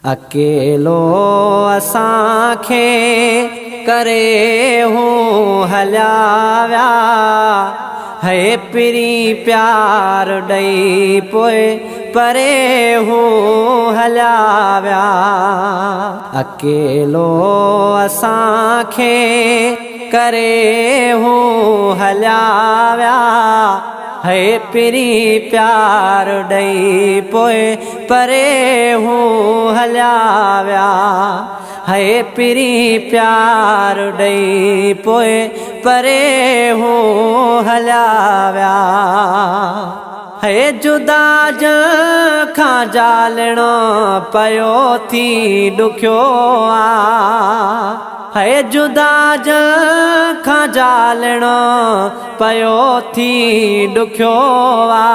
अकेलो असांखे करे हूँ हलिया विया है पिरी प्यार ॾेई पोइ परे हूँ हलिया विया। अकेलो असांखे करे हूँ हलिया विया है पिरी प्यार ॾेई पोइ परे हूँ हलिया विया है पिरी प्यार ॾेई पोइ परे हूँ हलिया विया। है जुदा जंहिंखां ॼालणो पियो थी ॾुखियो आ है जुदा जंहिंखां ॼालणो पियो थी ॾुखियो आ।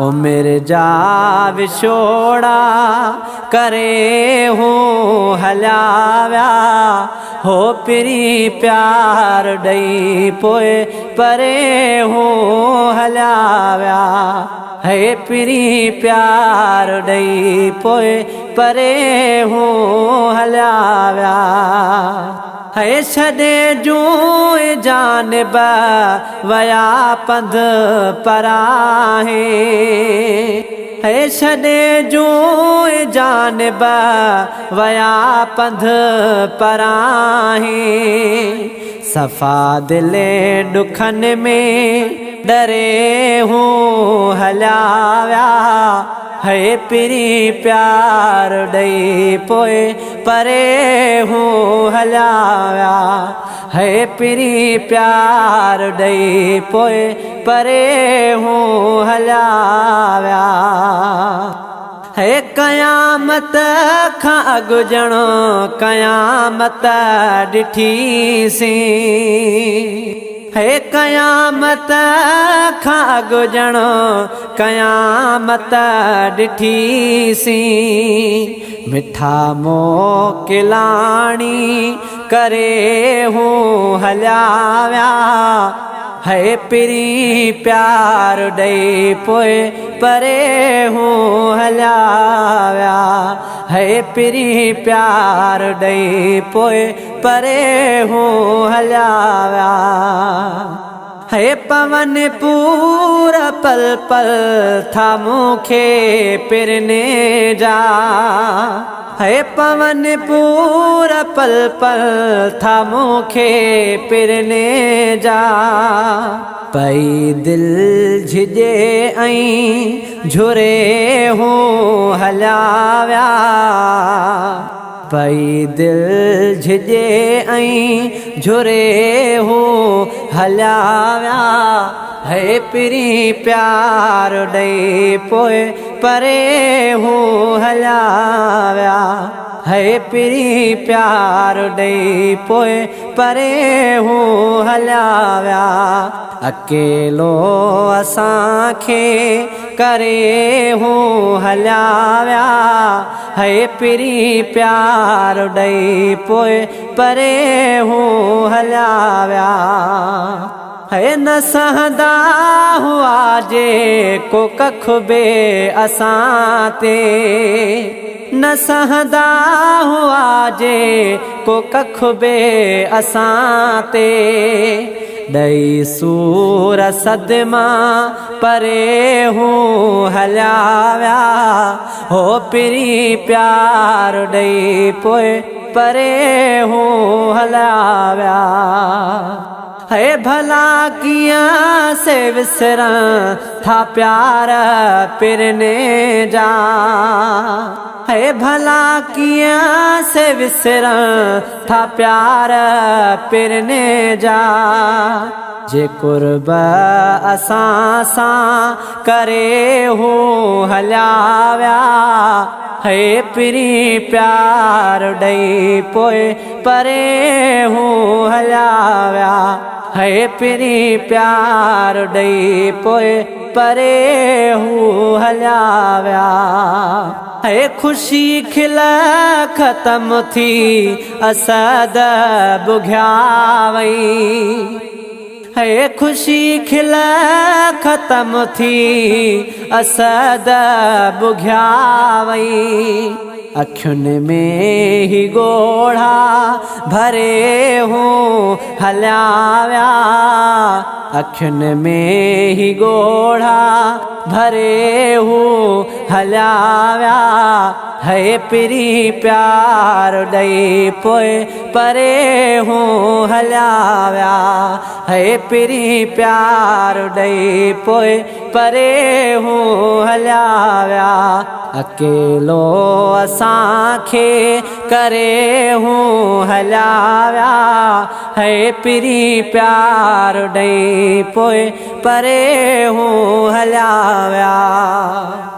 उमिरि जा विछोड़ा करे हूँ हलिया विया हो पिरी प्यार ॾेई पोइ परे हूँ हलिया विया है पिरी प्यार ॾेई पोइ परे हूँ हलिया विया। है छॾे जूं जानब वया पंध पराहे है छॾे जूं जानब वया पंध पराहे सफ़ा दिले ॾुखनि में डरे हूँ हलिया विया है पिरी प्यार ॾेई पोइ परे हूँ हलिया विया है पिरी प्यार ॾेई पोइ परे हूँ हलिया विया। है क़यामत खां अॻु ॼणो क़यामत ॾिठीसीं है क़यामत खां अॻु ॼणो क़यामत ॾिठीसीं मिठा मोकिलाणी करे हूँ हलिया विया है पिरी प्यार ॾेई पोइ परे हूँ हलिया विया है पिरी प्यार ॾेई पोइ परे हूँ हलिया विया। है पवन पूरा पल पल था मूंखे पिरने जा है पवन पूरा पल पल था मूंखे पिरने जा पई दिल झिॼे ऐं झुरे हूँ हलिया विया पई दिल झिॼे ऐं झुरे हूँ हलिया विया है पिरी प्यार ॾेई पोइ परे हूँ हलिया विया है पिरी प्यार ॾेई पोइ परे हूँ हलिया विया। अकेलो असांखे करे हूँ हलिया विया है पिरी प्यार ॾेई पोइ परे हूँ हलिया विया है न सहंदा हुआ जे को कख बे असां ते न सहंदा हुआ जे को कख बे असां ते ॾेई सूर सदमा परे हूँ हलिया विया हो पिरी प्यार ॾेई पोइ परे हूँ हलिया विया। है भला कियां से विसरां था प्यार पिरने जा है भला कियां से विसरां था प्यार पिरने जा जे कुर्ब असां सां करे हूँ हलिया विया है पिरी प्यार ॾेई पोइ परे हूँ हलिया विया है पिरी प्यार ॾेई पोइ परे हूँ हलिया विया। है ख़ुशी खिल ख़तम थी असद बुघिया वई है खुशी खिल ख़त्म थी असद बुघिया वई अखियुनि में ही ॻोढ़ा भरे हूँ हलिया विया, अखियुनि में ही ॻोढ़ा भरे हूँ हलिया विया, है पिरी प्यार ॾेई पोइ परे हूँ हलिया विया, है पिरी प्यार ॾेई पोइ परे हूँ हलिया विया। अकेलो असांखे करे हूँ हलिया विया, है पिरी प्यार ॾेई पोइ परे हूँ हलिया विया।